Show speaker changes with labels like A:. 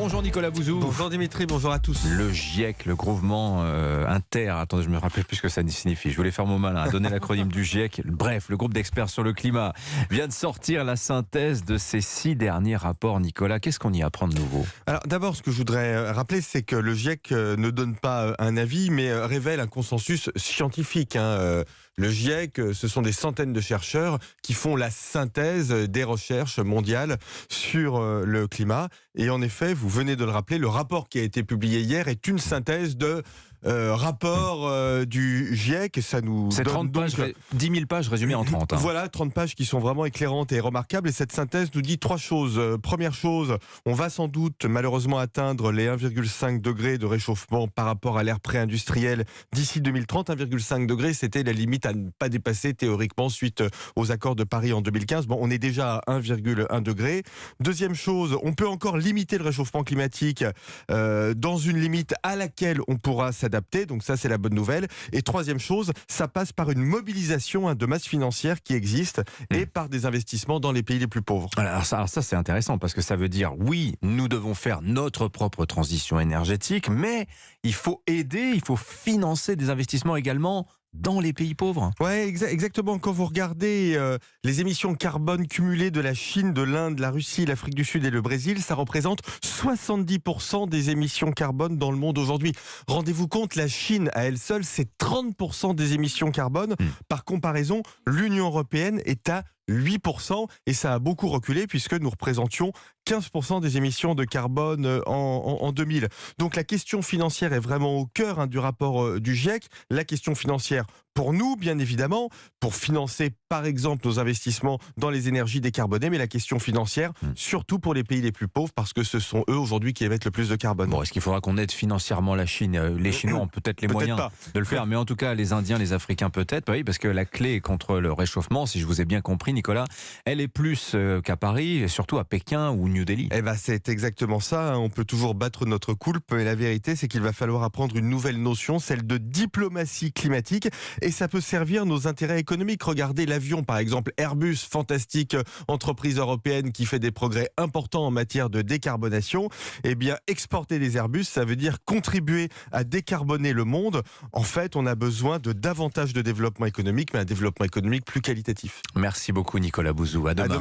A: Bonjour Nicolas Bouzou.
B: Bonjour Dimitri, bonjour à tous.
A: Le GIEC, le groupement attendez, je me rappelle plus ce que ça signifie. Je voulais faire mon malin, donner l'acronyme du GIEC. Bref, le groupe d'experts sur le climat vient de sortir la synthèse de ces 6 derniers rapports. Nicolas, qu'est-ce qu'on y apprend de nouveau?
B: Alors d'abord, ce que je voudrais rappeler, c'est que le GIEC ne donne pas un avis, mais révèle un consensus scientifique. Le GIEC, ce sont des centaines de chercheurs qui font la synthèse des recherches mondiales sur le climat. Et en effet, vous venez de le rappeler, le rapport qui a été publié hier est une synthèse de rapport du GIEC. Ça nous
A: C'est
B: donne
A: 30 pages, 10 000 pages résumées en 30.
B: Voilà, 30 pages qui sont vraiment éclairantes et remarquables. Et cette synthèse nous dit 3 choses. Première chose, on va sans doute malheureusement atteindre les 1,5 degrés de réchauffement par rapport à l'ère pré-industrielle d'ici 2030. 1,5 degrés, c'était la limite à ne pas dépasser théoriquement suite aux accords de Paris en 2015. Bon, on est déjà à 1,1 degré. Deuxième chose, on peut encore limiter le réchauffement climatique dans une limite à laquelle on pourra s'adapter. Donc ça, c'est la bonne nouvelle. Et troisième chose, ça passe par une mobilisation de masse financière qui existe et par des investissements dans les pays les plus pauvres.
A: Alors ça c'est intéressant parce que ça veut dire, oui, nous devons faire notre propre transition énergétique, mais il faut aider, il faut financer des investissements également dans les pays pauvres.
B: Ouais, exactement. Quand vous regardez les émissions carbone cumulées de la Chine, de l'Inde, la Russie, l'Afrique du Sud et le Brésil, ça représente 70% des émissions carbone dans le monde aujourd'hui. Rendez-vous compte, la Chine à elle seule, c'est 30% des émissions carbone. Par comparaison, l'Union européenne est à 8% et ça a beaucoup reculé puisque nous représentions 15% des émissions de carbone en 2000. Donc la question financière est vraiment au cœur du rapport du GIEC. La question financière pour nous, bien évidemment, pour financer par exemple nos investissements dans les énergies décarbonées, mais la question financière surtout pour les pays les plus pauvres parce que ce sont eux aujourd'hui qui émettent le plus de carbone.
A: Bon, est-ce qu'il faudra qu'on aide financièrement la Chine? Les Chinois ont peut-être les moyens de le faire, mais en tout cas les Indiens, les Africains peut-être, oui, parce que la clé contre le réchauffement, si je vous ai bien compris Nicolas, elle est plus qu'à Paris, et surtout à Pékin ou New Delhi.
B: Eh ben, c'est exactement ça. On peut toujours battre notre coulpe, mais la vérité, c'est qu'il va falloir apprendre une nouvelle notion, celle de diplomatie climatique. Et ça peut servir nos intérêts économiques. Regardez l'avion, par exemple, Airbus, fantastique entreprise européenne qui fait des progrès importants en matière de décarbonation. Eh bien, exporter des Airbus, ça veut dire contribuer à décarboner le monde. En fait, on a besoin de davantage de développement économique, mais un développement économique plus qualitatif.
A: Merci beaucoup Nicolas Bouzou. À demain.